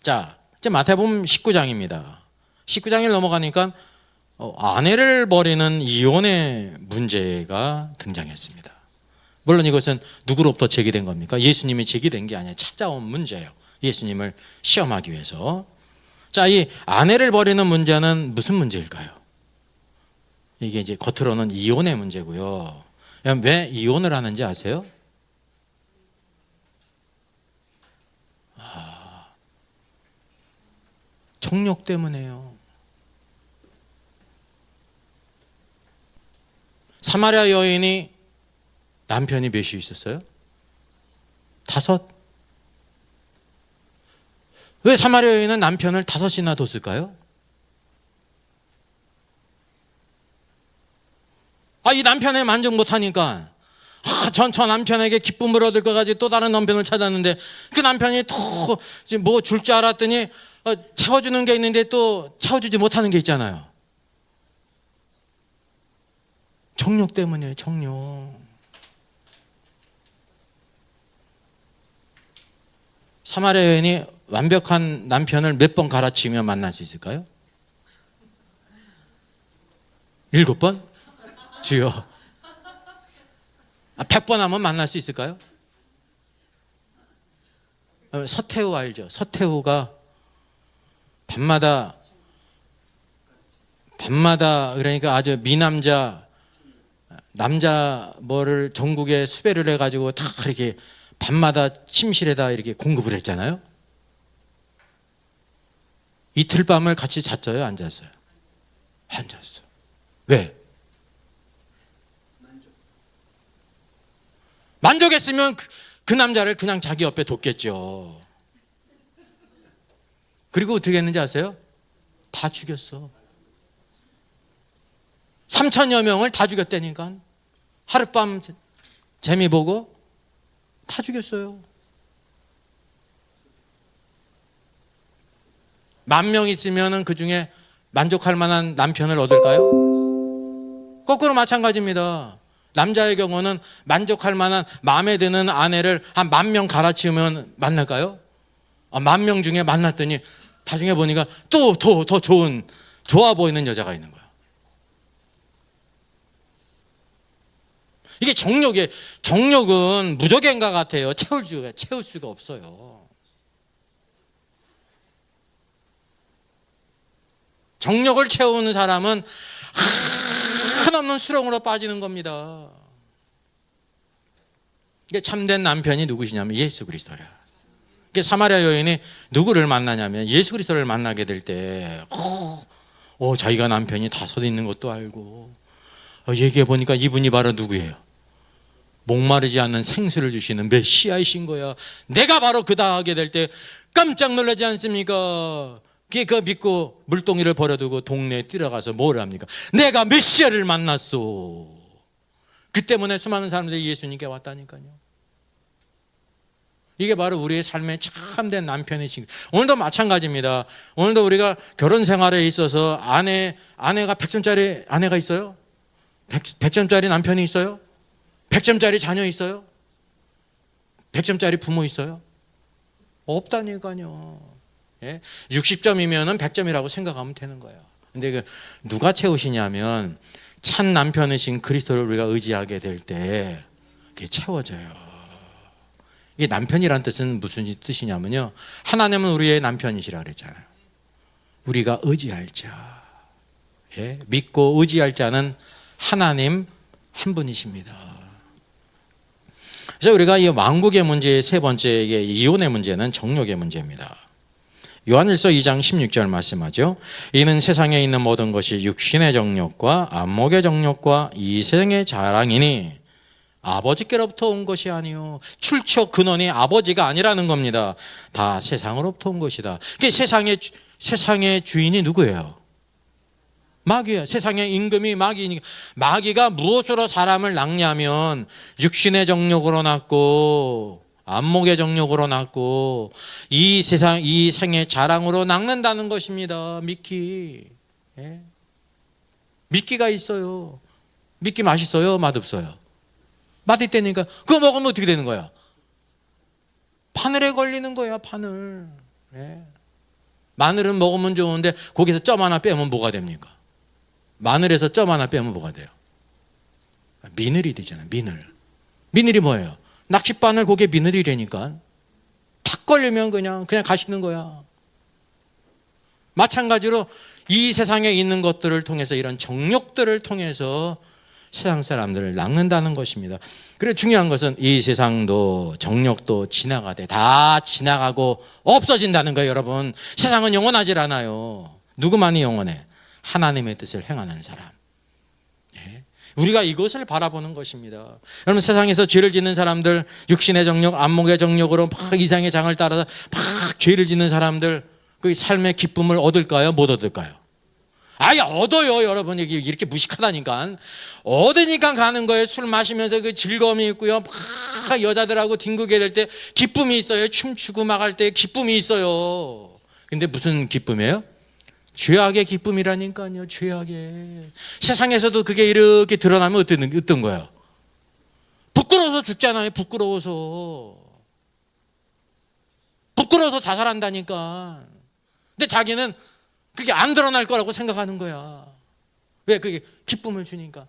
자, 이제 마태복음 19장입니다. 19장을 넘어가니까 아내를 버리는 이혼의 문제가 등장했습니다. 물론 이것은 누구로부터 제기된 겁니까? 예수님이 제기된 게 아니라 찾아온 문제예요. 예수님을 시험하기 위해서. 자, 이 아내를 버리는 문제는 무슨 문제일까요? 이게 이제 겉으로는 이혼의 문제고요. 왜 이혼을 하는지 아세요? 정욕 때문에요. 사마리아 여인이 남편이 몇이 있었어요? 5. 왜 사마리아 여인은 남편을 5이나 뒀을까요? 이 남편에 만족 못하니까 저 남편에게 기쁨을 얻을 것 가지고 또 다른 남편을 찾았는데 그 남편이 또 뭐 줄 줄 알았더니 채워주는 게 있는데 또 채워주지 못하는 게 있잖아요. 정욕 때문이에요. 정욕. 사마리아 여인이 완벽한 남편을 몇 번 갈아치우면 만날 수 있을까요? 7번? 주여. 100번 하면 만날 수 있을까요? 서태후 알죠? 서태후가 밤마다 그러니까 아주 미남자 남자 뭐를 전국에 수배를 해가지고 다 이렇게 밤마다 침실에다 이렇게 공급을 했잖아요. 이틀 밤을 같이 잤어요? 안 잤어요? 안 잤어. 왜? 만족했으면 그 남자를 그냥 자기 옆에 뒀겠죠. 그리고 어떻게 했는지 아세요? 다 죽였어. 3천여 명을 다 죽였다니까. 하룻밤 재미 보고 다 죽였어요. 10,000명 있으면 그 중에 만족할 만한 남편을 얻을까요? 거꾸로 마찬가지입니다. 남자의 경우는 만족할 만한 마음에 드는 아내를 한 10,000명 갈아치우면 만날까요? 10,000명 중에 만났더니 나중에 보니까 또 더 좋아 보이는 여자가 있는 거야. 이게 정욕은 무적행가 같아요. 채울 수가 없어요. 정욕을 채우는 사람은 한없는 수렁으로 빠지는 겁니다. 이게 참된 남편이 누구시냐면 예수 그리스도야. 이게 사마리아 여인이 누구를 만나냐면 예수 그리스도를 만나게 될 때 자기가 남편이 5 있는 것도 알고 얘기해 보니까 이분이 바로 누구예요? 목마르지 않는 생수를 주시는 메시아이신 거야. 내가 바로 그다 하게 될 때 깜짝 놀라지 않습니까? 그거 믿고 물동이를 버려두고 동네에 뛰어가서 뭘 합니까? 내가 메시아를 만났소. 그 때문에 수많은 사람들이 예수님께 왔다니까요. 이게 바로 우리의 삶의 참된 남편이신 거예요. 오늘도 마찬가지입니다. 오늘도 우리가 결혼 생활에 있어서 아내가 100점짜리 아내가 있어요? 100점짜리 남편이 있어요? 100점짜리 자녀 있어요? 100점짜리 부모 있어요? 없다니까요. 60점이면 100점이라고 생각하면 되는 거예요. 근데 누가 채우시냐면 참 남편이신 그리스도를 우리가 의지하게 될 때 그게 채워져요. 이게 남편이란 뜻은 무슨 뜻이냐면요, 하나님은 우리의 남편이시라 그랬잖아요. 우리가 의지할 자, 믿고 의지할 자는 하나님 한 분이십니다. 그래서 우리가 이 왕국의 문제의 세 번째 이혼의 문제는 정욕의 문제입니다. 요한일서 2장 16절 말씀하죠. 이는 세상에 있는 모든 것이 육신의 정욕과 안목의 정욕과 이 세상의 자랑이니 아버지께로부터 온 것이 아니요. 출처 근원이 아버지가 아니라는 겁니다. 다 세상으로부터 온 것이다. 세상의 주인이 누구예요? 마귀예요. 세상의 임금이 마귀니까. 마귀가 무엇으로 사람을 낳냐면 육신의 정욕으로 낳고 안목의 정욕으로 낳고 이 생의 자랑으로 낳는다는 것입니다. 미끼. 미끼가 있어요. 미끼 맛있어요? 맛없어요? 맛있다니까. 그거 먹으면 어떻게 되는 거야? 바늘에 걸리는 거야. 바늘. 마늘은 먹으면 좋은데 거기서 점 하나 빼면 뭐가 됩니까? 마늘에서 점 하나 빼면 뭐가 돼요? 미늘이 되잖아요. 미늘이 뭐예요? 낚싯바늘 고개 미늘이라니까. 탁 걸리면 그냥 가시는 거야. 마찬가지로 이 세상에 있는 것들을 통해서, 이런 정욕들을 통해서 세상 사람들을 낚는다는 것입니다. 그래, 중요한 것은 이 세상도 정욕도 지나가되 다 지나가고 없어진다는 거예요. 여러분, 세상은 영원하질 않아요. 누구만이 영원해? 하나님의 뜻을 행하는 사람. 예? 우리가 이것을 바라보는 것입니다. 여러분, 세상에서 죄를 짓는 사람들, 육신의 정욕, 안목의 정욕으로 막 이상의 장을 따라서 막 죄를 짓는 사람들, 그 삶의 기쁨을 얻을까요? 못 얻을까요? 아예 얻어요. 여러분, 이렇게 무식하다니까. 얻으니까 가는 거예요. 술 마시면서 그 즐거움이 있고요. 막 여자들하고 뒹구게 될 때 기쁨이 있어요. 춤추고 막 할 때 기쁨이 있어요. 근데 무슨 기쁨이에요? 죄악의 기쁨이라니까요. 죄악의. 세상에서도 그게 이렇게 드러나면 어떤 거예요? 부끄러워서 죽잖아요. 부끄러워서 자살한다니까. 근데 자기는 그게 안 드러날 거라고 생각하는 거야. 왜? 그게 기쁨을 주니까.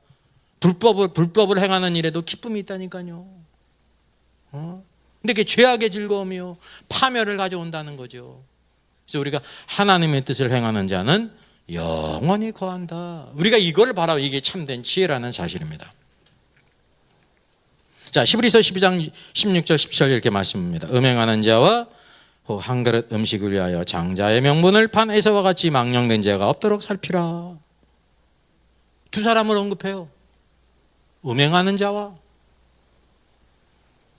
불법을 행하는 일에도 기쁨이 있다니까요. 근데 그게 죄악의 즐거움이요, 파멸을 가져온다는 거죠. 그래서 우리가 하나님의 뜻을 행하는 자는 영원히 거한다. 우리가 이걸 바라보, 이게 참된 지혜라는 사실입니다. 자, 히브리서 12장 16절 17절 이렇게 말씀합니다. 음행하는 자와 한 그릇 음식을 위하여 장자의 명분을 판 에서와 같이 망령된 자가 없도록 살피라. 두 사람을 언급해요. 음행하는 자와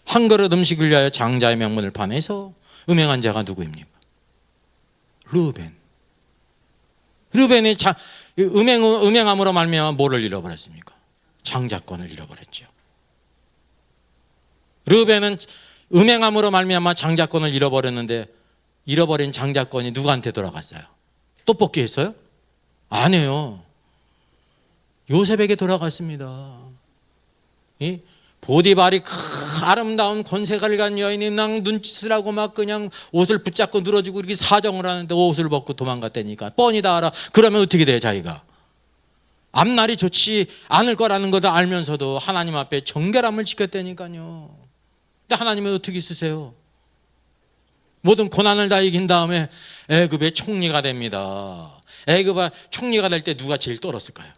한 그릇 음식을 위하여 장자의 명분을 판 에서. 음행한 자가 누구입니까? 르벤이 음행함으로 말미암아 뭐를 잃어버렸습니까? 장자권을 잃어버렸죠. 르벤은 음행함으로 말미암아 장자권을 잃어버렸는데, 잃어버린 장자권이 누구한테 돌아갔어요? 떡볶이 했어요? 아니에요. 요셉에게 돌아갔습니다. 보디발이 아름다운 권세를 간 여인이 막 눈짓을 하고 막 그냥 옷을 붙잡고 늘어지고 이렇게 사정을 하는데 옷을 벗고 도망갔다니까. 뻔히 다 알아. 그러면 어떻게 돼요? 자기가 앞날이 좋지 않을 거라는 것도 알면서도 하나님 앞에 정결함을 지켰다니까요. 근데 하나님은 어떻게 쓰세요? 모든 고난을 다 이긴 다음에 애굽의 총리가 됩니다. 애굽의 총리가 될 때 누가 제일 떨었을까요?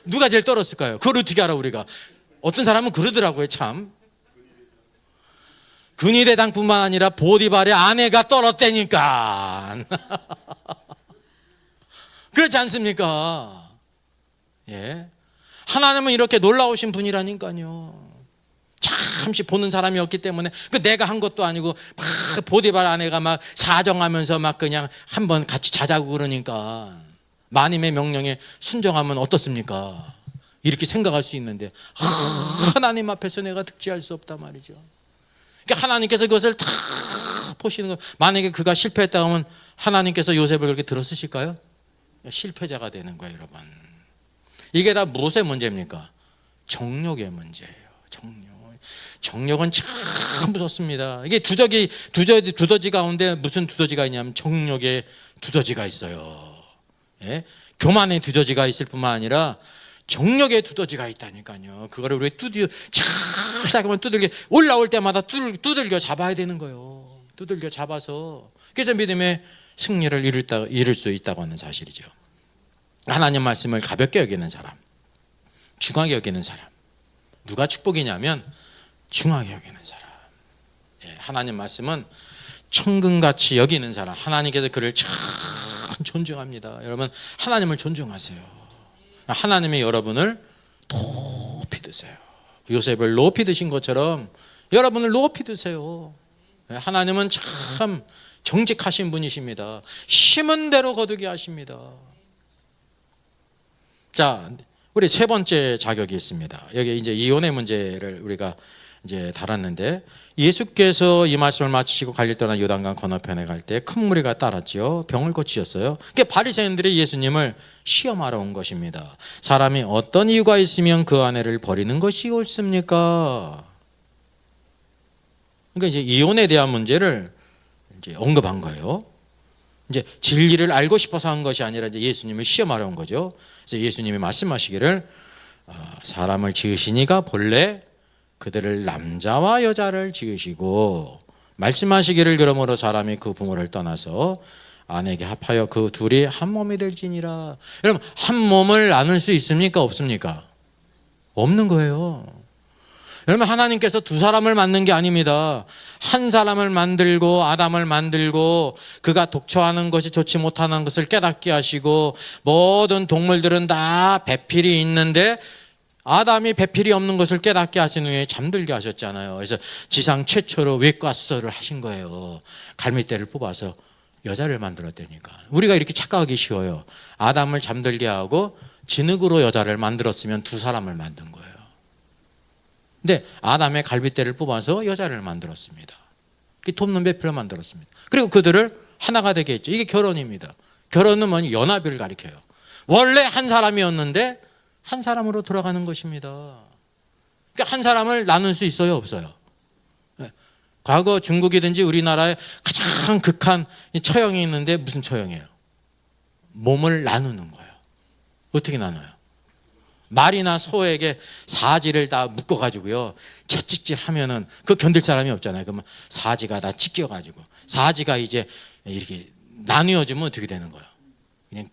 누가 제일 떨었을까요? 그걸 어떻게 알아 우리가? 어떤 사람은 그러더라고요. 참, 근위대장뿐만 아니라 보디발의 아내가 떨었다니까. 그렇지 않습니까? 예. 하나님은 이렇게 놀라우신 분이라니까요. 잠시 보는 사람이 없기 때문에, 내가 한 것도 아니고 막 보디발 아내가 막 사정하면서 막 그냥 한번 같이 자자고 그러니까 마님의 명령에 순종하면 어떻습니까? 이렇게 생각할 수 있는데 하나님 앞에서 내가 득지할 수 없단 말이죠. 그러니까 하나님께서 그것을 다 보시는 거. 만약에 그가 실패했다 하면 하나님께서 요셉을 그렇게 들어쓰실까요? 실패자가 되는 거예요, 여러분. 이게 다 무엇의 문제입니까? 정욕의 문제예요. 정욕은 참 무섭습니다. 이게 두더지 가운데 무슨 두더지가 있냐면 정욕의 두더지가 있어요. 예? 교만의 두더지가 있을 뿐만 아니라 정욕의 두더지가 있다니까요. 그거를 우리 자꾸만 두들겨 올라올 때마다 두들겨 잡아야 되는 거예요. 두들겨 잡아서, 그래서 믿음의 승리를 이룰 수 있다고 하는 사실이죠. 하나님 말씀을 가볍게 여기는 사람, 중하게 여기는 사람. 누가 축복이냐면 중하게 여기는 사람. 예, 하나님 말씀은 천금같이 여기는 사람. 하나님께서 그를 참 존중합니다. 여러분, 하나님을 존중하세요. 하나님이 여러분을 높이 드세요. 요셉을 높이 드신 것처럼 여러분을 높이 드세요. 하나님은 참 정직하신 분이십니다. 심은 대로 거두게 하십니다. 자, 우리 세 번째 자격이 있습니다. 여기 이제 이혼의 문제를 우리가 이제 다뤘는데, 예수께서 이 말씀을 마치시고 갈릴 떠나 요단강 건너편에 갈 때 큰 무리가 따랐지요. 병을 고치셨어요. 그게 바리새인들이 예수님을 시험하러 온 것입니다. 사람이 어떤 이유가 있으면 그 아내를 버리는 것이 옳습니까? 그러니까 이제 이혼에 대한 문제를 이제 언급한 거예요. 이제 진리를 알고 싶어서 한 것이 아니라 이제 예수님을 시험하러 온 거죠. 그래서 예수님이 말씀하시기를 사람을 지으시니가 본래 그들을 남자와 여자를 지으시고 말씀하시기를 그러므로 사람이 그 부모를 떠나서 아내에게 합하여 그 둘이 한 몸이 될지니라. 여러분, 한 몸을 나눌 수 있습니까? 없습니까? 없는 거예요. 여러분, 하나님께서 두 사람을 만든 게 아닙니다. 한 사람을 만들고 아담을 만들고 그가 독처하는 것이 좋지 못하는 것을 깨닫게 하시고 모든 동물들은 다 배필이 있는데 아담이 배필이 없는 것을 깨닫게 하신 후에 잠들게 하셨잖아요. 그래서 지상 최초로 외과 수술을 하신 거예요. 갈미대를 뽑아서 여자를 만들었다니까. 우리가 이렇게 착각하기 쉬워요. 아담을 잠들게 하고 진흙으로 여자를 만들었으면 두 사람을 만든 거예요. 근데 아담의 갈빗대를 뽑아서 여자를 만들었습니다. 돕는 배필을 만들었습니다. 그리고 그들을 하나가 되게 했죠. 이게 결혼입니다. 결혼은 뭐냐? 연합을 가리켜요. 원래 한 사람이었는데 한 사람으로 돌아가는 것입니다. 그러니까 한 사람을 나눌 수 있어요? 없어요? 과거 중국이든지 우리나라에 가장 극한 처형이 있는데 무슨 처형이에요? 몸을 나누는 거예요. 어떻게 나눠요? 말이나 소에게 사지를 다 묶어가지고요, 채찍질 하면은 그 견딜 사람이 없잖아요. 그러면 사지가 다 찢겨가지고 사지가 이제 이렇게 나뉘어지면 어떻게 되는 거예요? 그냥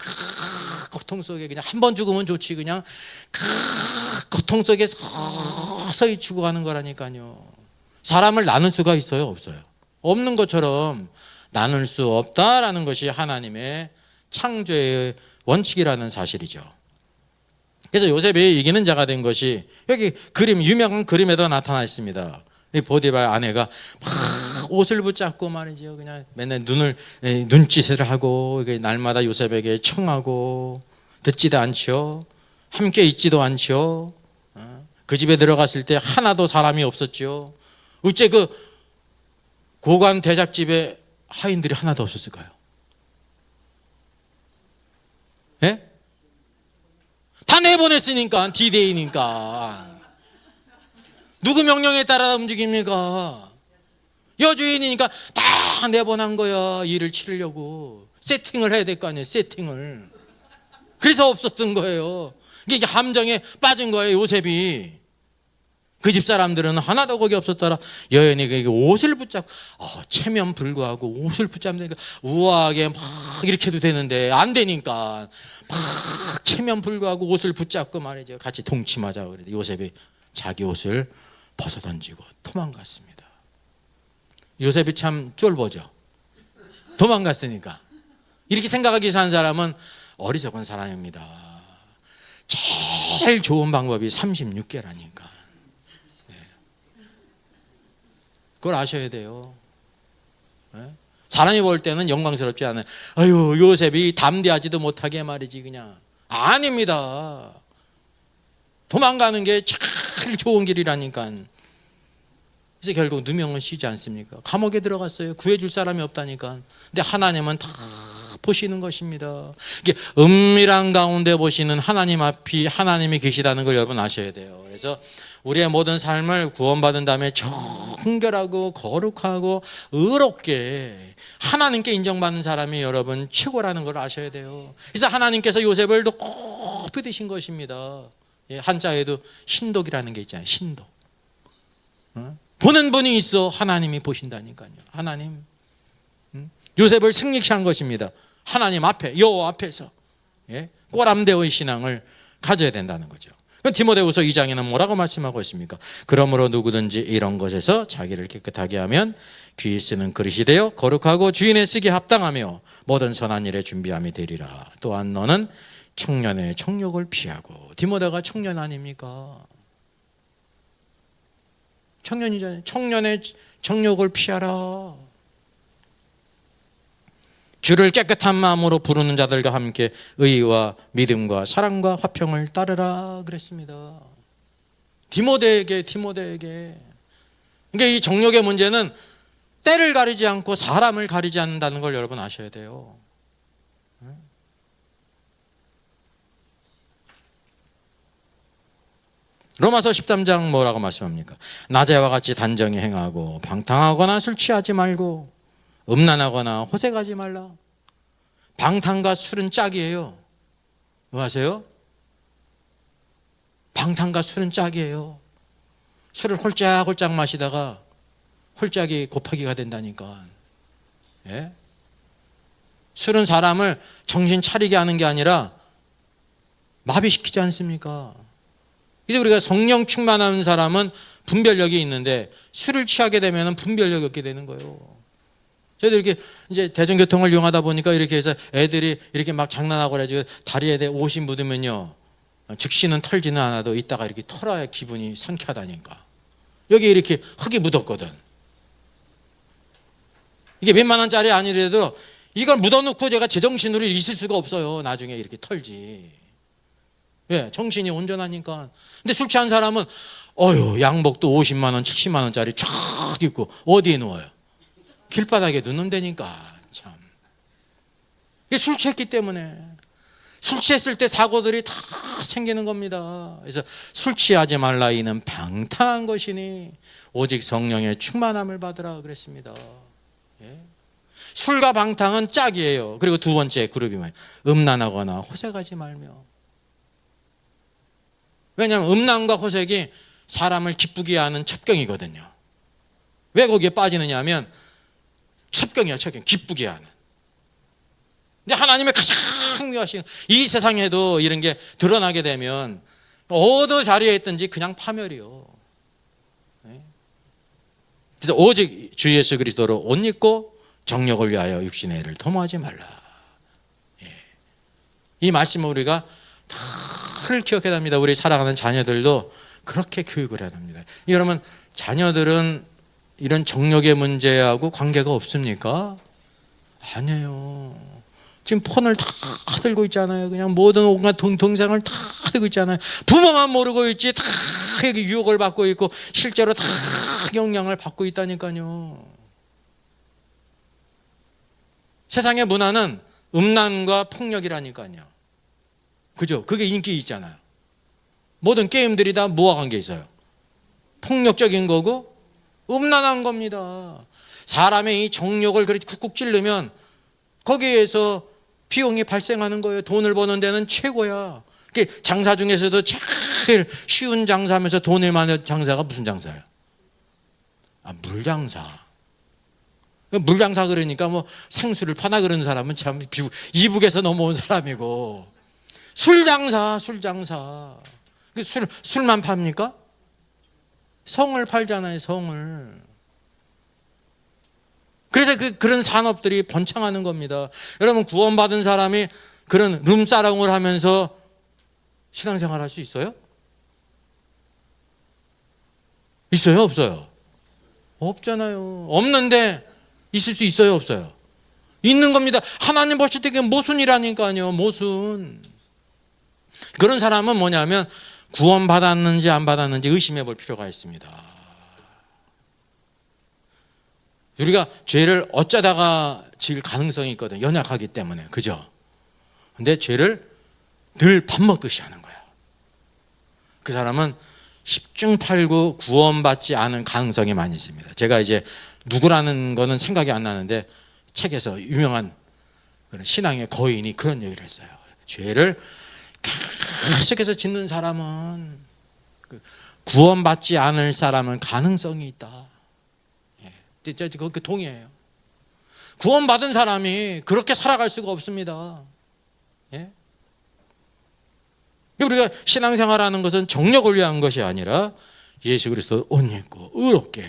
고통 속에 그냥 한 번 죽으면 좋지, 그냥 고통 속에 서서히 죽어가는 거라니까요. 사람을 나눌 수가 있어요? 없어요? 없는 것처럼 나눌 수 없다라는 것이 하나님의 창조의 원칙이라는 사실이죠. 그래서 요셉이 이기는 자가 된 것이 여기 그림, 유명한 그림에도 나타나 있습니다. 보디발 아내가 막 옷을 붙잡고 말이죠. 그냥 맨날 눈짓을 하고 날마다 요셉에게 청하고 듣지도 않죠. 함께 있지도 않죠. 그 집에 들어갔을 때 하나도 사람이 없었죠. 어째 그 고관 대작집에 하인들이 하나도 없었을까요? 예? 다 내보냈으니까, 디데이니까. 누구 명령에 따라 움직입니까? 여주인이니까 다 내보낸 거야. 일을 치르려고 세팅을 해야 될 거 아니에요. 세팅을. 그래서 없었던 거예요. 이게 함정에 빠진 거예요, 요셉이. 그 집 사람들은 하나도 거기 없었더라. 여인이 옷을 붙잡고 체면 불구하고 옷을 붙잡으니까 우아하게 막 이렇게 해도 되는데 안 되니까 막 체면 불구하고 옷을 붙잡고 말이죠. 같이 동침하자 그래도 요셉이 자기 옷을 벗어던지고 도망갔습니다. 요셉이 참 쫄보죠. 도망갔으니까. 이렇게 생각하기 위해서 한 사람은 어리석은 사람입니다. 제일 좋은 방법이 36개라니까. 그걸 아셔야 돼요. 사람이 볼 때는 영광스럽지 않아요. 아유, 요셉이 담대하지도 못하게 말이지 그냥. 아닙니다. 도망가는 게 제일 좋은 길이라니까. 그래서 결국 누명은 쉬지 않습니까? 감옥에 들어갔어요. 구해줄 사람이 없다니까. 근데 하나님은 다 보시는 것입니다. 이게 은밀한 가운데 보시는 하나님 앞이 하나님이 계시다는 걸 여러분 아셔야 돼요. 그래서 우리의 모든 삶을 구원받은 다음에 정결하고 거룩하고 의롭게 하나님께 인정받는 사람이 여러분 최고라는 걸 아셔야 돼요. 그래서 하나님께서 요셉을 높이 드신 것입니다. 한자에도 신독이라는 게 있잖아요. 신독. 보는 분이 있어 하나님이 보신다니까요. 하나님. 요셉을 승리케 한 것입니다. 하나님 앞에, 여호와 앞에서 꼬람대의 신앙을 가져야 된다는 거죠. 디모데후서 2장에는 뭐라고 말씀하고 있습니까? 그러므로 누구든지 이런 것에서 자기를 깨끗하게 하면 귀히 쓰는 그릇이 되어 거룩하고 주인의 쓰기에 합당하며 모든 선한 일에 준비함이 되리라. 또한 너는 청년의 정욕을 피하고. 디모데가 청년 아닙니까? 청년이잖아요. 청년의 정욕을 피하라. 주를 깨끗한 마음으로 부르는 자들과 함께 의와 믿음과 사랑과 화평을 따르라 그랬습니다. 디모데에게. 그러니까 이 정욕의 문제는 때를 가리지 않고 사람을 가리지 않는다는 걸 여러분 아셔야 돼요. 로마서 13장 뭐라고 말씀합니까? 낮에와 같이 단정히 행하고 방탕하거나 술 취하지 말고 음란하거나 호색하지 말라. 방탕과 술은 짝이에요. 뭐 아세요? 방탕과 술은 짝이에요. 술을 홀짝홀짝 마시다가 홀짝이 곱하기가 된다니까. 예? 술은 사람을 정신 차리게 하는 게 아니라 마비시키지 않습니까? 이제 우리가 성령 충만한 사람은 분별력이 있는데 술을 취하게 되면 분별력이 없게 되는 거예요. 저희도 이렇게 이제 대중교통을 이용하다 보니까 이렇게 해서 애들이 이렇게 막 장난하고 그래가지고 다리에 옷이 묻으면요, 즉시는 털지는 않아도 이따가 이렇게 털어야 기분이 상쾌하다니까. 여기 이렇게 흙이 묻었거든. 이게 몇만 원짜리 아니래도 이걸 묻어놓고 제가 제정신으로 있을 수가 없어요. 나중에 이렇게 털지. 예, 정신이 온전하니까. 근데 술 취한 사람은 양복도 50만 원, 70만 원짜리 쫙 입고 어디에 누워요? 길바닥에 누우면 되니까. 참. 이게 술 취했기 때문에. 술 취했을 때 사고들이 다 생기는 겁니다. 그래서 술 취하지 말라 이는 방탕한 것이니 오직 성령의 충만함을 받으라 그랬습니다. 예? 술과 방탕은 짝이에요. 그리고 두 번째 그룹이 뭐예요? 음란하거나 호색하지 말며. 왜냐하면 음란과 호색이 사람을 기쁘게 하는 첩경이거든요. 왜 거기에 빠지느냐 하면 첩경이야, 첩경. 기쁘게 하는. 근데 하나님의 가장 미워하시는, 이 세상에도 이런 게 드러나게 되면 어느 자리에 있든지 그냥 파멸이요. 그래서 오직 주 예수 그리스도로 옷 입고 정욕을 위하여 육신의 일을 도모하지 말라. 이 말씀을 우리가 다를 기억해야 합니다. 우리 살아가는 자녀들도 그렇게 교육을 해야 합니다. 여러분, 자녀들은 이런 정욕의 문제하고 관계가 없습니까? 아니에요. 지금 폰을 다 들고 있잖아요. 그냥 모든 온갖 동영상을 다 들고 있잖아요. 부모만 모르고 있지 다 여기 유혹을 받고 있고 실제로 다 영향을 받고 있다니까요. 세상의 문화는 음란과 폭력이라니까요. 그죠? 그게 인기 있잖아요. 모든 게임들이 다 뭐와 관계 있어요? 폭력적인 거고 음란한 겁니다. 사람의 이 정욕을 그렇게 쿡쿡 찌르면 거기에서 비용이 발생하는 거예요. 돈을 버는 데는 최고야. 장사 중에서도 제일 쉬운 장사하면서 돈을 많은 장사가 무슨 장사예요? 물장사. 물장사 그러니까 뭐 생수를 파나 그런 사람은 참 이북에서 넘어온 사람이고, 술장사. 술만 팝니까? 성을 팔잖아요, 성을. 그래서 그런 산업들이 번창하는 겁니다. 여러분, 구원받은 사람이 그런 룸사롱을 하면서 신앙생활 할 수 있어요? 있어요, 없어요? 없잖아요. 없는데 있을 수 있어요, 없어요? 있는 겁니다. 하나님 보실 때 그게 모순이라니까요, 모순. 그런 사람은 뭐냐면 구원받았는지 안 받았는지 의심해 볼 필요가 있습니다. 우리가 죄를 어쩌다가 지을 가능성이 있거든요. 연약하기 때문에. 그죠? 근데 죄를 늘 밥 먹듯이 하는 거야. 그 사람은 십중팔구 구원받지 않은 가능성이 많이 있습니다. 제가 이제 누구라는 거는 생각이 안 나는데 책에서 유명한 신앙의 거인이 그런 얘기를 했어요. 죄를 계속해서 짓는 사람은, 구원받지 않을 사람은 가능성이 있다. 그 동의해요. 구원받은 사람이 그렇게 살아갈 수가 없습니다. 예? 우리가 신앙생활하는 것은 정력을 위한 것이 아니라 예수 그리스도 옷 입고 의롭게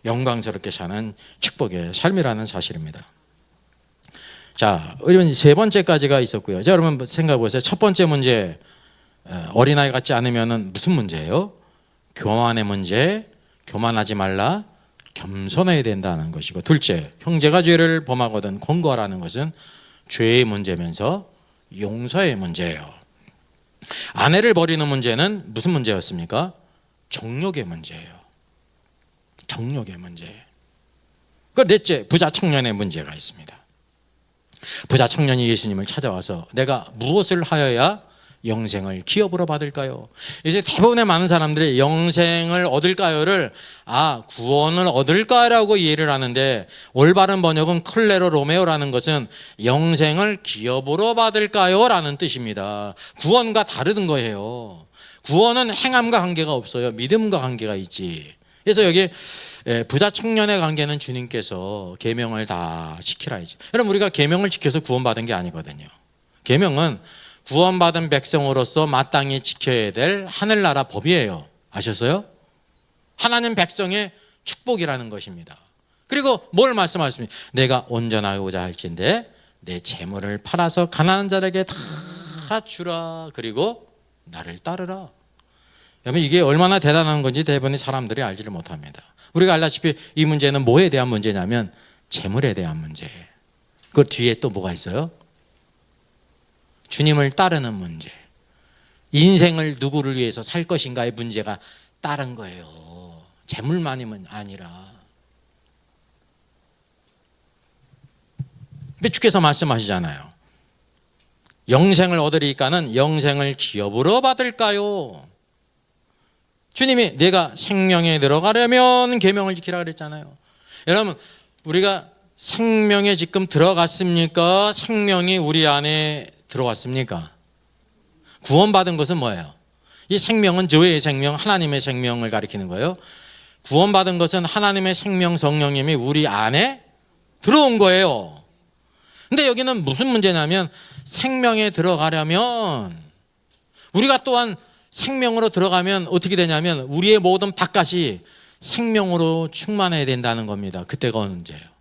영광스럽게 사는 축복의 삶이라는 사실입니다. 자, 우리는 세 번째까지가 있었고요. 자, 여러분 생각해 보세요. 첫 번째 문제, 어린아이 같지 않으면 무슨 문제예요? 교만의 문제, 교만하지 말라, 겸손해야 된다는 것이고, 둘째, 형제가 죄를 범하거든 권고하라는 것은 죄의 문제면서 용서의 문제예요. 아내를 버리는 문제는 무슨 문제였습니까? 정욕의 문제예요. 정욕의 문제. 그 넷째, 부자 청년의 문제가 있습니다. 부자 청년이 예수님을 찾아와서 내가 무엇을 하여야 영생을 기업으로 받을까요? 이제 대부분의 많은 사람들이 영생을 얻을까요를 구원을 얻을까라고 이해를 하는데, 올바른 번역은 클레로 로메오라는 것은 영생을 기업으로 받을까요? 라는 뜻입니다. 구원과 다른 거예요. 구원은 행함과 관계가 없어요. 믿음과 관계가 있지. 그래서 여기 부자 청년의 관계는 주님께서 계명을 다 지키라야지. 여러분, 우리가 계명을 지켜서 구원받은 게 아니거든요. 계명은 구원받은 백성으로서 마땅히 지켜야 될 하늘나라 법이에요. 아셨어요? 하나님 백성의 축복이라는 것입니다. 그리고 뭘 말씀하셨습니까? 내가 온전하고자 할진대 내 재물을 팔아서 가난한 자에게 다 주라. 그리고 나를 따르라. 여러분, 이게 얼마나 대단한 건지 대부분의 사람들이 알지를 못합니다. 우리가 알다시피 이 문제는 뭐에 대한 문제냐면 재물에 대한 문제예요. 그 뒤에 또 뭐가 있어요? 주님을 따르는 문제. 인생을 누구를 위해서 살 것인가의 문제가 따른 거예요. 재물만이면 아니라. 근데 주께서 말씀하시잖아요. 영생을 얻으리까는 영생을 기업으로 받을까요? 주님이 내가 생명에 들어가려면 계명을 지키라 그랬잖아요. 여러분, 우리가 생명에 지금 들어갔습니까? 생명이 우리 안에 들어왔습니까? 구원받은 것은 뭐예요? 이 생명은 저의 생명, 하나님의 생명을 가리키는 거예요. 구원받은 것은 하나님의 생명 성령님이 우리 안에 들어온 거예요. 근데 여기는 무슨 문제냐면 생명에 들어가려면, 우리가 또한 생명으로 들어가면 어떻게 되냐면 우리의 모든 바깥이 생명으로 충만해야 된다는 겁니다. 그때가 언제예요?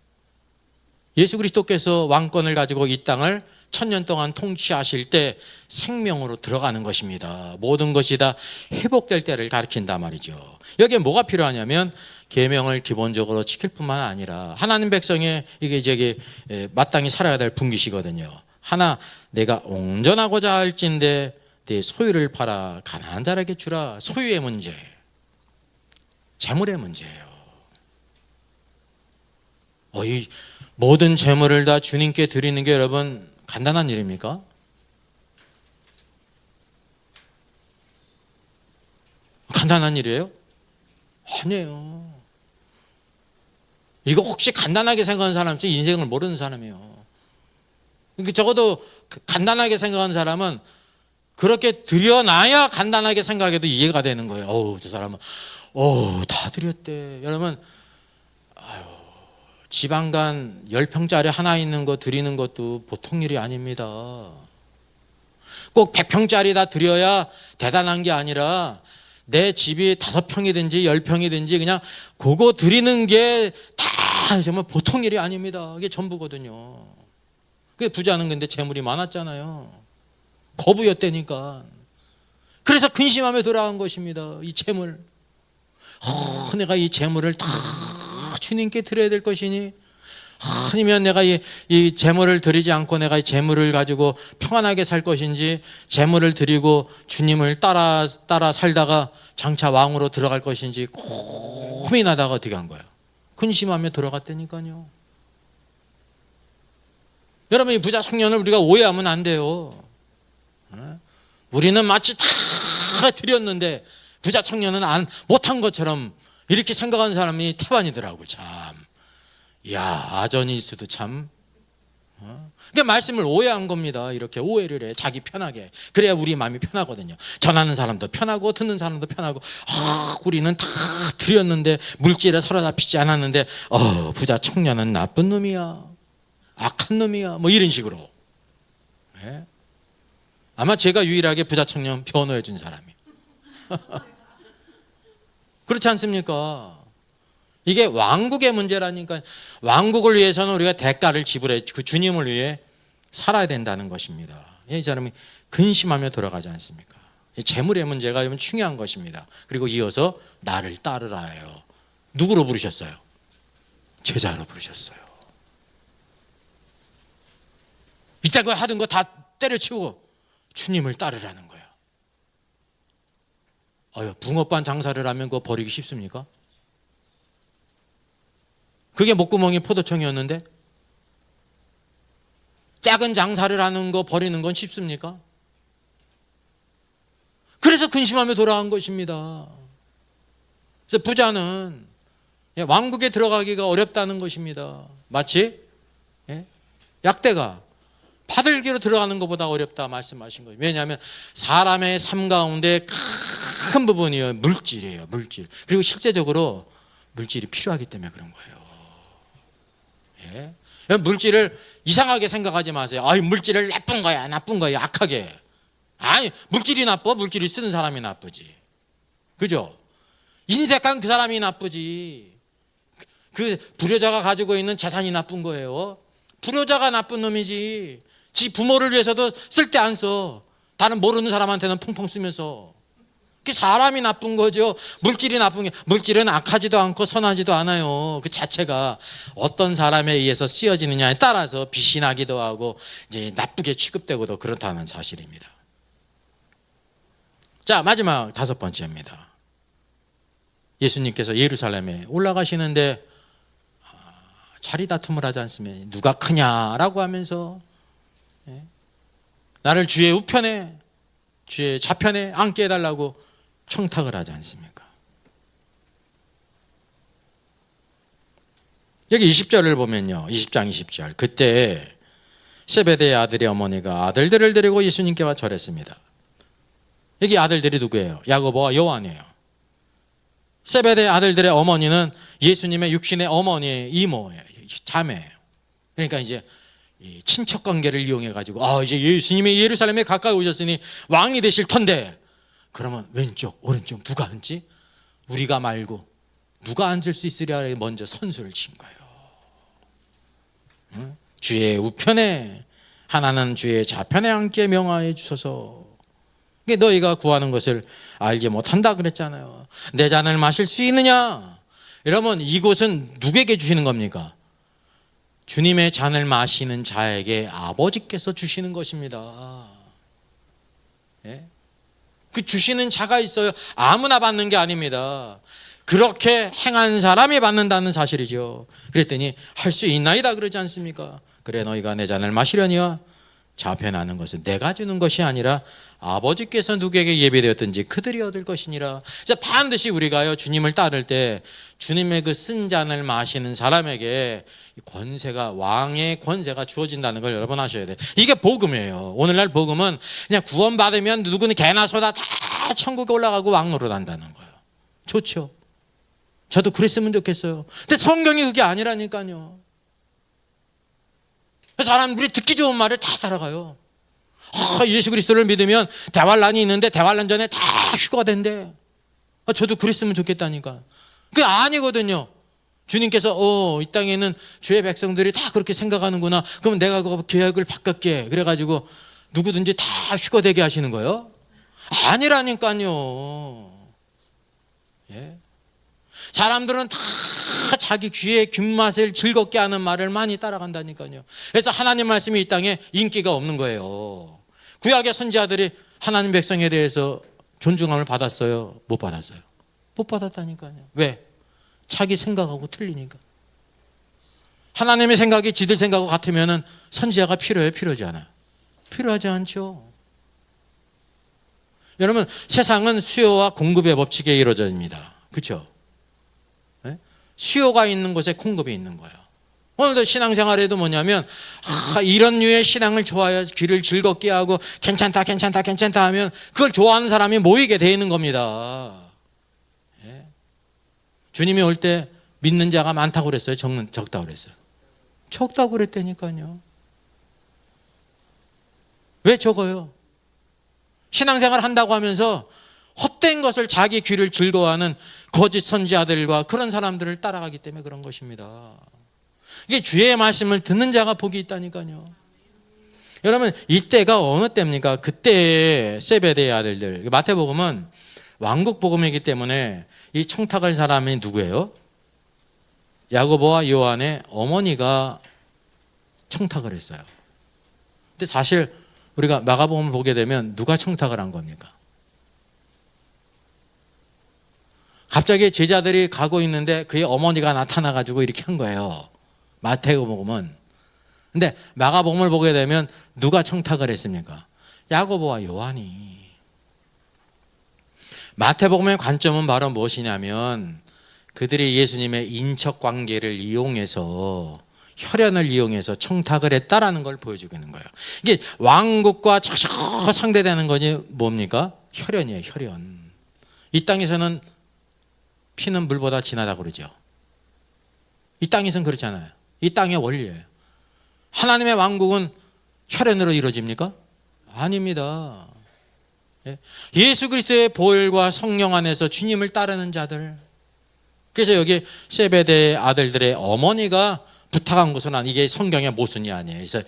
예수 그리스도께서 왕권을 가지고 이 땅을 1000년 동안 통치하실 때 생명으로 들어가는 것입니다. 모든 것이 다 회복될 때를 가리킨단 말이죠. 여기에 뭐가 필요하냐면 계명을 기본적으로 지킬 뿐만 아니라 하나님 백성의 이게 마땅히 살아야 될 분깃이거든요. 하나, 내가 온전하고자 할진대 내 소유를 팔아 가난한 자에게 주라. 소유의 문제, 재물의 문제예요. 이 모든 재물을 다 주님께 드리는 게 여러분 간단한 일입니까? 간단한 일이에요? 아니에요. 이거 혹시 간단하게 생각하는 사람은 인생을 모르는 사람이에요. 적어도 간단하게 생각하는 사람은 그렇게 드려놔야 간단하게 생각해도 이해가 되는 거예요. 저 사람은 다 드렸대. 여러분, 지방간 10평짜리 하나 있는 거 드리는 것도 보통 일이 아닙니다. 꼭 100평짜리 다 드려야 대단한 게 아니라 내 집이 5평이든지 10평이든지 그냥 그거 드리는 게 다 정말 보통 일이 아닙니다. 이게 전부거든요. 그게 부자는 근데 재물이 많았잖아요. 거부였다니까. 그래서 근심하며 돌아간 것입니다. 이 재물. 내가 이 재물을 다 주님께 드려야 될 것이니, 아니면 내가 이 재물을 드리지 않고 내가 이 재물을 가지고 평안하게 살 것인지, 재물을 드리고 주님을 따라 살다가 장차 왕으로 들어갈 것인지 고민하다가 어떻게 한 거예요? 근심하며 돌아갔다니까요. 여러분, 이 부자 청년을 우리가 오해하면 안 돼요. 우리는 마치 다 드렸는데 부자 청년은 못한 것처럼 이렇게 생각하는 사람이 태반이더라고. 참, 아저니스도 참. 그러니까 말씀을 오해한 겁니다. 이렇게 오해를 해, 자기 편하게. 그래야 우리 마음이 편하거든요. 전하는 사람도 편하고 듣는 사람도 편하고. 우리는 다 드렸는데 물질에 사로잡히지 않았는데 부자 청년은 나쁜 놈이야, 악한 놈이야, 뭐 이런 식으로. 네? 아마 제가 유일하게 부자 청년 변호해 준 사람이. 그렇지 않습니까? 이게 왕국의 문제라니까. 왕국을 위해서는 우리가 대가를 지불해 그 주님을 위해 살아야 된다는 것입니다. 이 사람이 근심하며 돌아가지 않습니까? 재물의 문제가 중요한 것입니다. 그리고 이어서 나를 따르라예요. 누구로 부르셨어요? 제자로 부르셨어요. 이따가 하던 거 다 때려치우고 주님을 따르라는 거예요. 붕어빵 장사를 하면 그거 버리기 쉽습니까? 그게 목구멍이 포도청이었는데 작은 장사를 하는 거 버리는 건 쉽습니까? 그래서 근심하며 돌아간 것입니다. 그래서 부자는 왕국에 들어가기가 어렵다는 것입니다. 마치 약대가 파들기로 들어가는 것보다 어렵다 말씀하신 거예요. 왜냐하면 사람의 삶 가운데 큰 부분이 물질이에요. 물질. 그리고 실제적으로 물질이 필요하기 때문에 그런 거예요. 물질을 이상하게 생각하지 마세요. 물질을 나쁜 거야, 나쁜 거야, 악하게. 아니, 물질이 나빠? 물질이 쓰는 사람이 나쁘지. 그죠? 인색한 그 사람이 나쁘지. 그 불효자가 가지고 있는 재산이 나쁜 거예요. 불효자가 나쁜 놈이지. 지 부모를 위해서도 쓸 때 안 써. 다른 모르는 사람한테는 펑펑 쓰면서. 그 사람이 나쁜 거죠. 물질이 나쁜 게, 물질은 악하지도 않고 선하지도 않아요. 그 자체가 어떤 사람에 의해서 쓰여지느냐에 따라서 빛이 나기도 하고 이제 나쁘게 취급되고도 그렇다는 사실입니다. 자, 마지막 5번째입니다. 예수님께서 예루살렘에 올라가시는데 자리 다툼을 하지 않으면 누가 크냐라고 하면서 나를 주의 우편에, 주의 좌편에 앉게 해달라고 청탁을 하지 않습니까? 여기 20절을 보면요, 20장 20절, 그때 세베대의 아들의 어머니가 아들들을 데리고 예수님께 와 절했습니다. 여기 아들들이 누구예요? 야고보와 요한이에요. 세베대의 아들들의 어머니는 예수님의 육신의 어머니의 이모예요. 자매예요. 그러니까 이제 친척 관계를 이용해 가지고 이제 예수님이 예루살렘에 가까이 오셨으니 왕이 되실 텐데 그러면 왼쪽 오른쪽 누가 앉지? 우리가 말고 누가 앉을 수 있으랴 먼저 선수를 친 거예요. 주의 우편에 하나는 주의 좌편에 앉게 명하여 주소서. 너희가 구하는 것을 알지 못한다 그랬잖아요. 내 잔을 마실 수 있느냐? 이러면 이곳은 누구에게 주시는 겁니까? 주님의 잔을 마시는 자에게 아버지께서 주시는 것입니다. 그 주시는 자가 있어요. 아무나 받는 게 아닙니다. 그렇게 행한 사람이 받는다는 사실이죠. 그랬더니 할 수 있나이다 그러지 않습니까? 그래 너희가 내 잔을 마시려니와 좌편에 앉는 것은 내가 주는 것이 아니라 아버지께서 누구에게 예배되었든지 그들이 얻을 것이니라. 반드시 우리가요 주님을 따를 때 주님의 그 쓴 잔을 마시는 사람에게 권세가, 왕의 권세가 주어진다는 걸 여러분 아셔야 돼요. 이게 복음이에요. 오늘날 복음은 그냥 구원받으면 누구는 개나 소나 다 천국에 올라가고 왕 노릇한다는 거예요. 좋죠. 저도 그랬으면 좋겠어요. 근데 성경이 그게 아니라니까요. 사람들이 듣기 좋은 말을 다 따라가요. 예수 그리스도를 믿으면 대환란이 있는데 대환란 전에 다 휴거가 된대. 저도 그랬으면 좋겠다니까. 그게 아니거든요. 주님께서 이 땅에는 주의 백성들이 다 그렇게 생각하는구나. 그럼 내가 그 계획을 바꿀게. 그래가지고 누구든지 다 휴거되게 하시는 거예요? 아니라니까요. 사람들은 다 자기 귀의 귓맛을 즐겁게 하는 말을 많이 따라간다니까요. 그래서 하나님 말씀이 이 땅에 인기가 없는 거예요. 구약의 선지자들이 하나님 백성에 대해서 존중함을 받았어요? 못 받았어요? 못 받았다니까요. 왜? 자기 생각하고 틀리니까. 하나님의 생각이 지들 생각하고 같으면 선지자가 필요해요? 필요하지 않아요? 필요하지 않죠. 여러분, 세상은 수요와 공급의 법칙에 이루어집니다. 그렇죠? 수요가 있는 곳에 공급이 있는 거예요. 오늘도 신앙생활에도 뭐냐면 이런 류의 신앙을 좋아해야 귀를 즐겁게 하고 괜찮다 괜찮다 괜찮다 하면 그걸 좋아하는 사람이 모이게 돼 있는 겁니다. 주님이 올 때 믿는 자가 많다고 그랬어요? 적다고 그랬어요? 적다고 그랬다니까요. 왜 적어요? 신앙생활 한다고 하면서 헛된 것을 자기 귀를 즐거워하는 거짓 선지자들과 그런 사람들을 따라가기 때문에 그런 것입니다. 이게 주의 말씀을 듣는 자가 복이 있다니까요. 여러분, 이때가 어느 때입니까? 그때 세베대의 아들들. 마태복음은 왕국 복음이기 때문에 이 청탁할 사람이 누구예요? 야고보와 요한의 어머니가 청탁을 했어요. 근데 사실 우리가 마가복음을 보게 되면 누가 청탁을 한 겁니까? 갑자기 제자들이 가고 있는데 그의 어머니가 나타나가지고 이렇게 한 거예요. 마태복음은. 근데 마가복음을 보게 되면 누가 청탁을 했습니까? 야고보와 요한이. 마태복음의 관점은 바로 무엇이냐면 그들이 예수님의 인척 관계를 이용해서 혈연을 이용해서 청탁을 했다라는 걸 보여주고 있는 거예요. 이게 왕국과 적셔 상대되는 거지 뭡니까? 혈연이에요. 혈연. 이 땅에서는 피는 물보다 진하다고 그러죠. 이 땅에서는 그렇잖아요. 이 땅의 원리예요. 하나님의 왕국은 혈연으로 이루어집니까? 아닙니다. 예수 그리스도의 보혈과 성령 안에서 주님을 따르는 자들. 그래서 여기 세베대 아들들의 어머니가 부탁한 것은 이게 성경의 모순이 아니에요. 그래서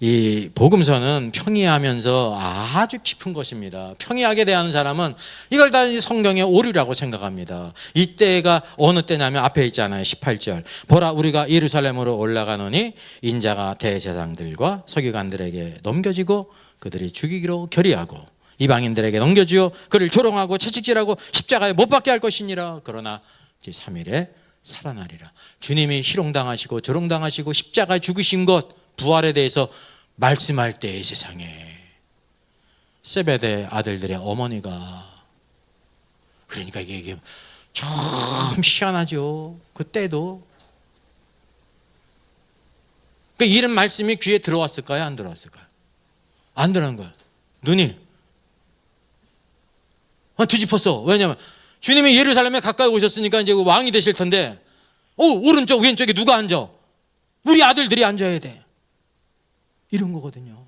이 복음서는 평이하면서 아주 깊은 것입니다. 평이하게 대하는 사람은 이걸 다 성경의 오류라고 생각합니다. 이때가 어느 때냐면 앞에 있잖아요. 18절. 보라 우리가 예루살렘으로 올라가노니 인자가 대제사장들과 서기관들에게 넘겨지고 그들이 죽이기로 결의하고 이방인들에게 넘겨주어 그를 조롱하고 채찍질하고 십자가에 못 박게 할 것이니라. 그러나 제3일에 살아나리라. 주님이 희롱당하시고 조롱당하시고 십자가에 죽으신 것 부활에 대해서 말씀할 때의 세상에 세베대 아들들의 어머니가 그러니까 이게 참 희한하죠. 그때도 그러니까 이런 말씀이 귀에 들어왔을까요? 안 들어왔을까요? 안 들어간 거야. 눈이 뒤집었어. 왜냐하면 주님이 예루살렘에 가까이 오셨으니까 이제 왕이 되실 텐데, 오른쪽 왼쪽에 누가 앉아? 우리 아들들이 앉아야 돼. 이런 거거든요.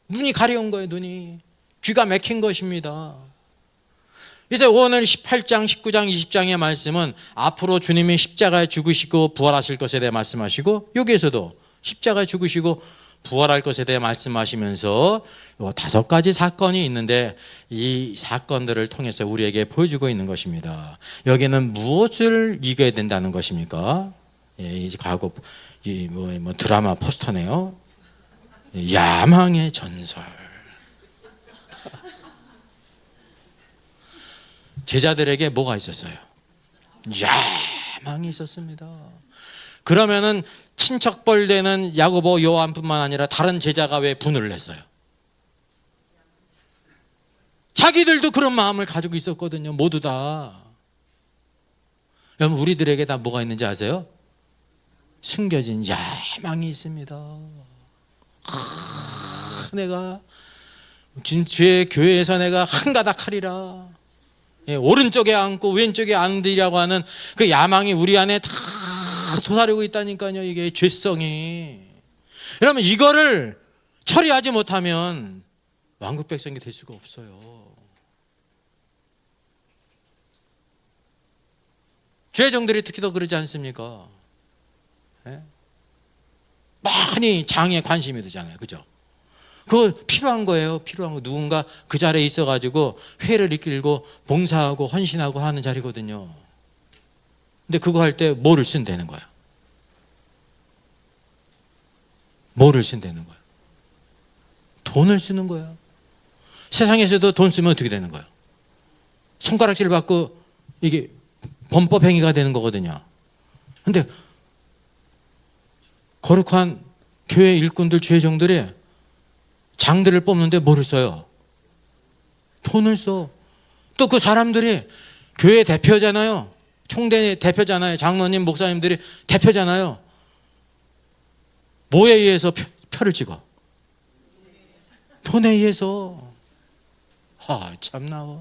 눈이 가려운 거예요. 눈이 귀가 막힌 것입니다. 그래서 오늘 18장, 19장, 20장의 말씀은 앞으로 주님이 십자가에 죽으시고 부활하실 것에 대해 말씀하시고, 여기에서도 십자가에 죽으시고 부활할 것에 대해 말씀하시면서 5가지 사건이 있는데 이 사건들을 통해서 우리에게 보여주고 있는 것입니다. 여기는 무엇을 이겨야 된다는 것입니까? 이제 과거 드라마 포스터네요. 야망의 전설. 제자들에게 뭐가 있었어요? 야망이 있었습니다. 그러면은 친척벌 되는 야고보 요한뿐만 아니라 다른 제자가 왜 분을 냈어요? 자기들도 그런 마음을 가지고 있었거든요. 모두 다. 여러분 우리들에게 다 뭐가 있는지 아세요? 숨겨진 야망이 있습니다. 내가 주의 교회에서 내가 한가닥 하리라. 오른쪽에 앉고 왼쪽에 앉으리라고 하는 그 야망이 우리 안에 다 도사리고 있다니까요. 이게 죄성이. 여러분 이거를 처리하지 못하면 왕국 백성이 될 수가 없어요. 죄종들이 특히 더 그러지 않습니까? 많이 장에 관심이 되잖아요. 그죠? 그거 필요한 거예요. 필요한 거. 누군가 그 자리에 있어가지고 회를 이끌고 봉사하고 헌신하고 하는 자리거든요. 근데 그거 할 때 뭐를 쓴다는 거야? 뭐를 쓴다는 거야? 돈을 쓰는 거야. 세상에서도 돈 쓰면 어떻게 되는 거야? 손가락질 받고 이게 범법 행위가 되는 거거든요. 근데 거룩한 교회 일꾼들, 죄종들이 장들을 뽑는데 뭐를 써요? 돈을 써. 또 그 사람들이 교회 대표잖아요. 총대 대표잖아요. 장로님, 목사님들이 대표잖아요. 뭐에 의해서 표를 찍어? 돈에 의해서. 참나.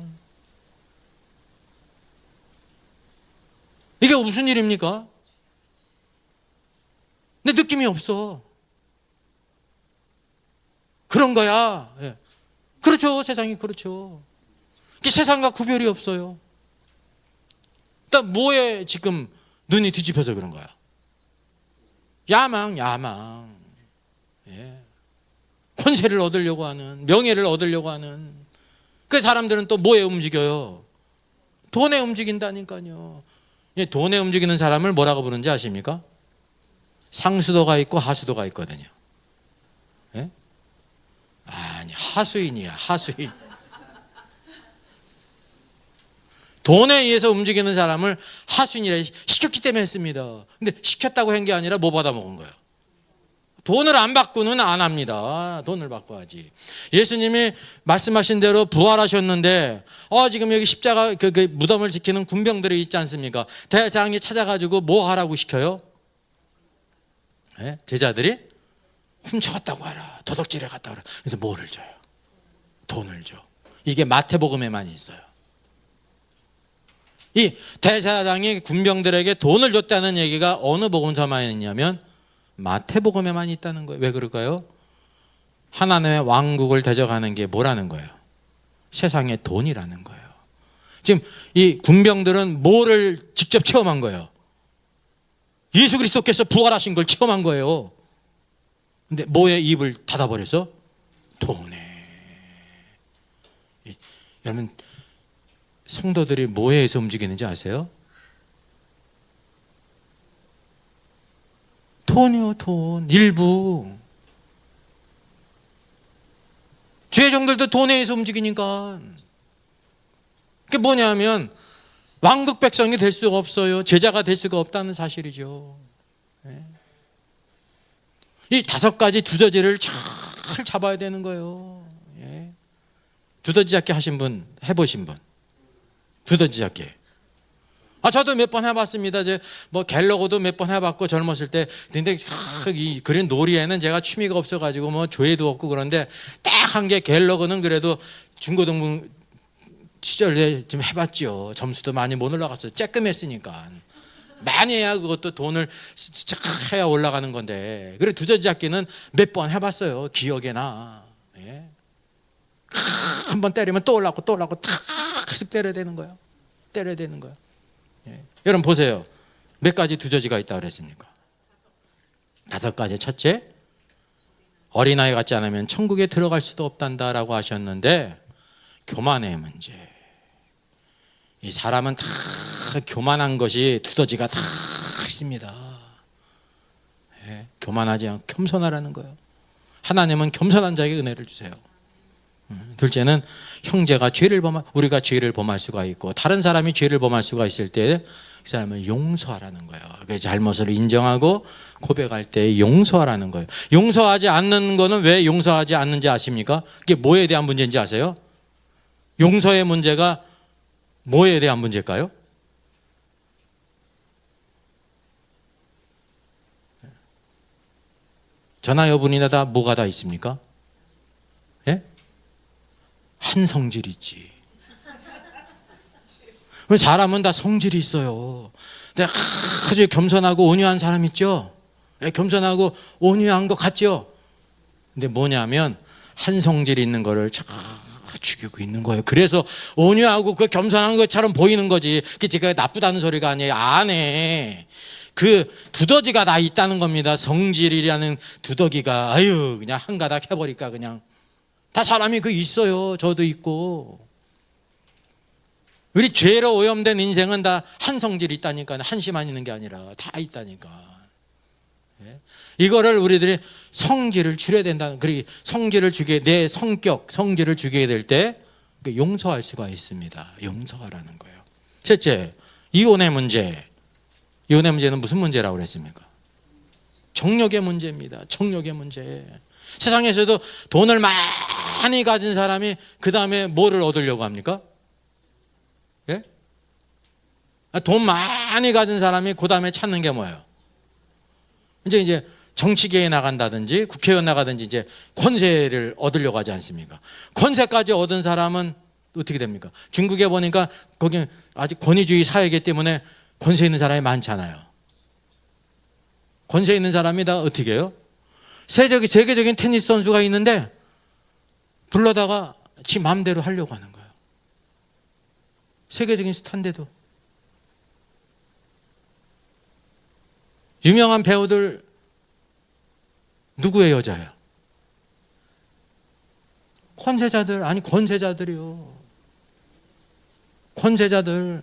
이게 무슨 일입니까? 근데 느낌이 없어. 그런 거야. 그렇죠. 세상이 그렇죠. 세상과 구별이 없어요. 일단 뭐에 지금 눈이 뒤집혀서 그런 거야? 야망. 권세를 얻으려고 하는, 명예를 얻으려고 하는. 그 사람들은 또 뭐에 움직여요? 돈에 움직인다니까요. 돈에 움직이는 사람을 뭐라고 부르는지 아십니까? 상수도가 있고 하수도가 있거든요. 아니, 하수인이야, 하수인. 돈에 의해서 움직이는 사람을 하수인이라 시켰기 때문에 했습니다. 근데 시켰다고 한 게 아니라 뭐 받아먹은 거예요? 돈을 안 받고는 안 합니다. 돈을 받고 하지. 예수님이 말씀하신 대로 부활하셨는데 지금 여기 십자가 그 무덤을 지키는 군병들이 있지 않습니까? 대장이 찾아가지고 뭐 하라고 시켜요? 네? 제자들이 훔쳐갔다고 하라. 도둑질해 갔다 하라. 그래서 뭐를 줘요? 돈을 줘. 이게 마태복음에만 있어요. 이 대제사장이 군병들에게 돈을 줬다는 얘기가 어느 복음서만 있냐면 마태복음에만 있다는 거예요. 왜 그럴까요? 하나님의 왕국을 대적하는 게 뭐라는 거예요? 세상의 돈이라는 거예요. 지금 이 군병들은 뭐를 직접 체험한 거예요? 예수 그리스도께서 부활하신 걸 체험한 거예요. 근데 뭐에 입을 닫아버려서? 돈에. 여러분, 성도들이 뭐에 의해서 움직이는지 아세요? 돈이요, 돈. 일부. 죄종들도 돈에 의해서 움직이니까. 그게 뭐냐면 왕국 백성이 될 수가 없어요. 제자가 될 수가 없다는 사실이죠. 이 5가지 두더지를 잘 잡아야 되는 거예요. 두더지 잡기 하신 분, 해보신 분. 두더지 잡기. 저도 몇 번 해봤습니다. 이제 뭐 갤러고도 몇 번 해봤고 젊었을 때. 근데 그런 놀이에는 제가 취미가 없어가지고 뭐 조회도 없고 그런데 딱 한 게 갤러고는 그래도 중고등부 시절에 좀 해봤죠. 점수도 많이 못 올라갔어요. 쬐끔했으니까. 많이 해야 그것도 돈을 진짜 해야 올라가는 건데. 그래 두더지 잡기는 몇 번 해봤어요. 기억에 나. 한 번 때리면 또 올라가고 또 올라가고 탁 계속 때려야 되는 거예요. 때려야 되는 거예요. 여러분 보세요. 몇 가지 두더지가 있다고 그랬습니까? 5가지. 첫째, 어린아이 같지 않으면 천국에 들어갈 수도 없단다라고 하셨는데 교만의 문제. 이 사람은 다 교만한 것이 두더지가 다 있습니다. 교만하지 않고 겸손하라는 거예요. 하나님은 겸손한 자에게 은혜를 주세요. 둘째는 형제가 우리가 죄를 범할 수가 있고 다른 사람이 죄를 범할 수가 있을 때 그 사람을 용서하라는 거예요. 그 잘못을 인정하고 고백할 때 용서하라는 거예요. 용서하지 않는 거는 왜 용서하지 않는지 아십니까? 그게 뭐에 대한 문제인지 아세요? 용서의 문제가 뭐에 대한 문제일까요? 저나 여분이나 다 뭐가 다 있습니까? 한 성질이 있지. 사람은 다 성질이 있어요. 근데 아주 겸손하고 온유한 사람 있죠? 겸손하고 온유한 것 같죠? 근데 뭐냐면 한 성질이 있는 거를 죽이고 있는 거예요. 그래서 온유하고 그 겸손한 것처럼 보이는 거지. 그게 제가 나쁘다는 소리가 아니에요. 안에 그 두더지가 다 있다는 겁니다. 성질이라는 두더기가 그냥 한 가닥 해버릴까 그냥. 다 사람이 있어요. 저도 있고. 우리 죄로 오염된 인생은 다 한 성질이 있다니까. 한심한 있는 게 아니라 다 있다니까. 이거를 우리들이 성질을 줄여야 된다는. 그리고 성질을 주게, 내 성격, 성질을 주게 될 때 용서할 수가 있습니다. 용서하라는 거예요. 셋째, 이혼의 문제. 이혼의 문제는 무슨 문제라고 그랬습니까? 정욕의 문제입니다. 정욕의 문제. 세상에서도 돈을 많이 가진 사람이 그 다음에 뭐를 얻으려고 합니까? 돈 많이 가진 사람이 그 다음에 찾는 게 뭐예요? 이제 정치계에 나간다든지 국회의원 나가든지 이제 권세를 얻으려고 하지 않습니까? 권세까지 얻은 사람은 어떻게 됩니까? 중국에 보니까 거기 아직 권위주의 사회이기 때문에 권세 있는 사람이 많잖아요. 권세 있는 사람이 다 어떻게 해요? 세계적인 테니스 선수가 있는데 불러다가 지 마음대로 하려고 하는 거예요. 세계적인 스타인데도. 유명한 배우들 누구의 여자예요? 권세자들이요. 권세자들.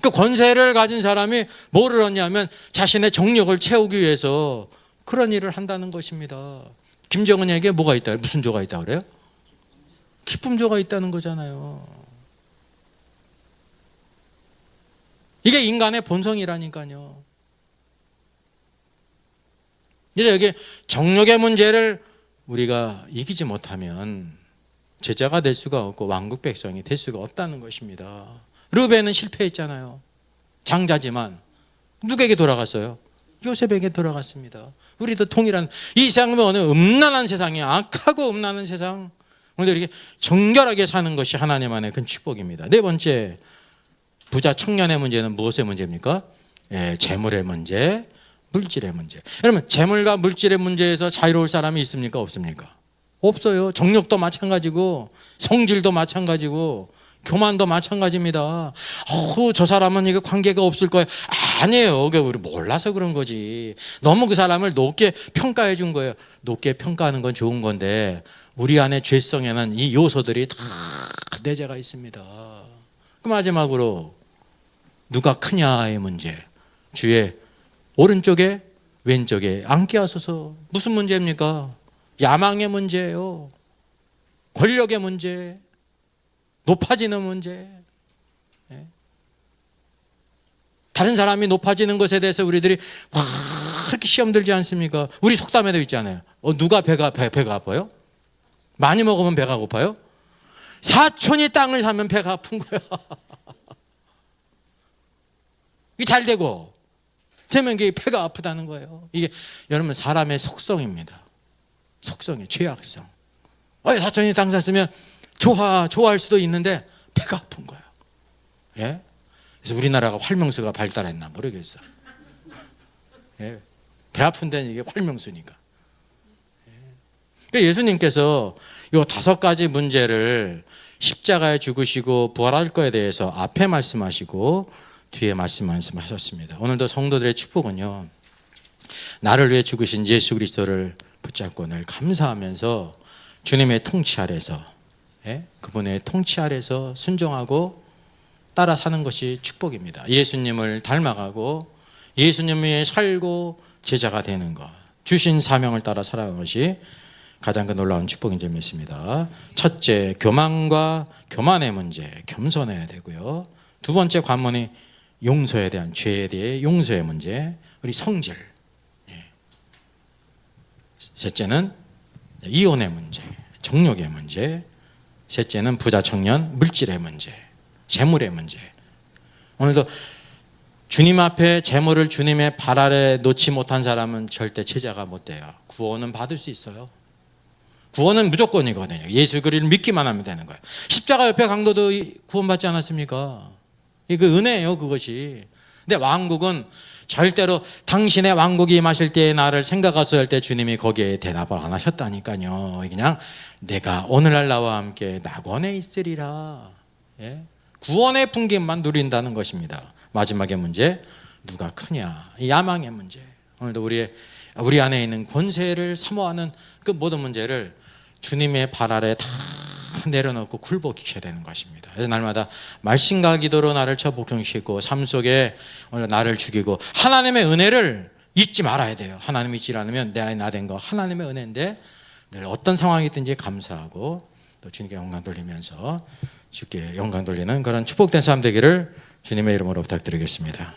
그 권세를 가진 사람이 뭐를 얻냐면 자신의 정욕을 채우기 위해서 그런 일을 한다는 것입니다. 김정은에게 뭐가 있다? 무슨 조가 있다 그래요? 기쁨조가 있다는 거잖아요. 이게 인간의 본성이라니까요. 이제 여기 정욕의 문제를 우리가 이기지 못하면 제자가 될 수가 없고 왕국 백성이 될 수가 없다는 것입니다. 르베는 실패했잖아요. 장자지만 누구에게 돌아갔어요? 요셉에게 돌아갔습니다. 우리도 동일한, 이 세상은 어느 음란한 세상이, 악하고 음란한 세상, 오늘 이렇게 정결하게 사는 것이 하나님 안의 큰 축복입니다. 네 번째, 부자 청년의 문제는 무엇의 문제입니까? 재물의 문제, 물질의 문제. 여러분, 재물과 물질의 문제에서 자유로울 사람이 있습니까? 없습니까? 없어요. 정욕도 마찬가지고 성질도 마찬가지고 교만도 마찬가지입니다. 저 사람은 이거 관계가 없을 거예요. 아니에요. 우리 몰라서 그런 거지. 너무 그 사람을 높게 평가해 준 거예요. 높게 평가하는 건 좋은 건데 우리 안에 죄성에는 이 요소들이 다 내재가 있습니다. 그 마지막으로 누가 크냐의 문제. 주의 오른쪽에 왼쪽에 앉게 하소서. 무슨 문제입니까? 야망의 문제예요. 권력의 문제, 높아지는 문제. 다른 사람이 높아지는 것에 대해서 우리들이 그렇게 시험 들지 않습니까? 우리 속담에도 있잖아요. 누가 배가 아파요? 많이 먹으면 배가 고파요? 사촌이 땅을 사면 배가 아픈 거야. 이게 잘 되고 되면 이게 배가 아프다는 거예요. 이게 여러분 사람의 속성입니다. 속성이 죄악성. 사촌이 땅 샀으면 좋아할 수도 있는데 배가 아픈 거예요. 예? 그래서 우리나라가 활명수가 발달했나 모르겠어. 예? 배 아픈 데는 이게 활명수니까. 그러니까 예수님께서 이 5가지 문제를 십자가에 죽으시고 부활할 거에 대해서 앞에 말씀하시고 뒤에 말씀하셨습니다. 오늘도 성도들의 축복은요, 나를 위해 죽으신 예수 그리스도를 붙잡고 늘 감사하면서 주님의 통치 아래서, 그분의 통치 아래서 순종하고 따라 사는 것이 축복입니다. 예수님을 닮아가고 예수님 위에 살고 제자가 되는 것, 주신 사명을 따라 살아가는 것이 가장 큰 놀라운 축복인 점이 있습니다. 첫째, 교만과 교만의 문제, 겸손해야 되고요. 두 번째 관문이 용서에 대한, 죄에 대해 용서의 문제, 우리 성질. 셋째는 이혼의 문제, 정욕의 문제. 셋째는 부자 청년, 물질의 문제, 재물의 문제. 오늘도 주님 앞에 재물을 주님의 발 아래 놓지 못한 사람은 절대 제자가 못 돼요. 구원은 받을 수 있어요. 구원은 무조건이거든요. 예수 그리스도를 믿기만 하면 되는 거예요. 십자가 옆에 강도도 구원받지 않았습니까? 그 은혜예요, 그것이. 근데 왕국은 절대로 당신의 왕국이 임하실 때에 나를 생각하소서 할 때 주님이 거기에 대답을 안 하셨다니까요. 그냥 내가 오늘날 나와 함께 낙원에 있으리라. 구원의 풍김만 누린다는 것입니다. 마지막의 문제, 누가 크냐, 야망의 문제. 오늘도 우리 안에 있는 권세를 사모하는 그 모든 문제를 주님의 발 아래 다 내려놓고 굴복시켜야 되는 것입니다. 그래서 날마다 말씀과 기도로 나를 복종시키고 삶 속에 오늘 나를 죽이고 하나님의 은혜를 잊지 말아야 돼요. 하나님 잊지 않으면 내 안에 나 된 거 하나님의 은혜인데 늘 어떤 상황이든지 감사하고 또 주님께 영광 돌리면서 주께 영광 돌리는 그런 축복된 삶 되기를 주님의 이름으로 부탁드리겠습니다.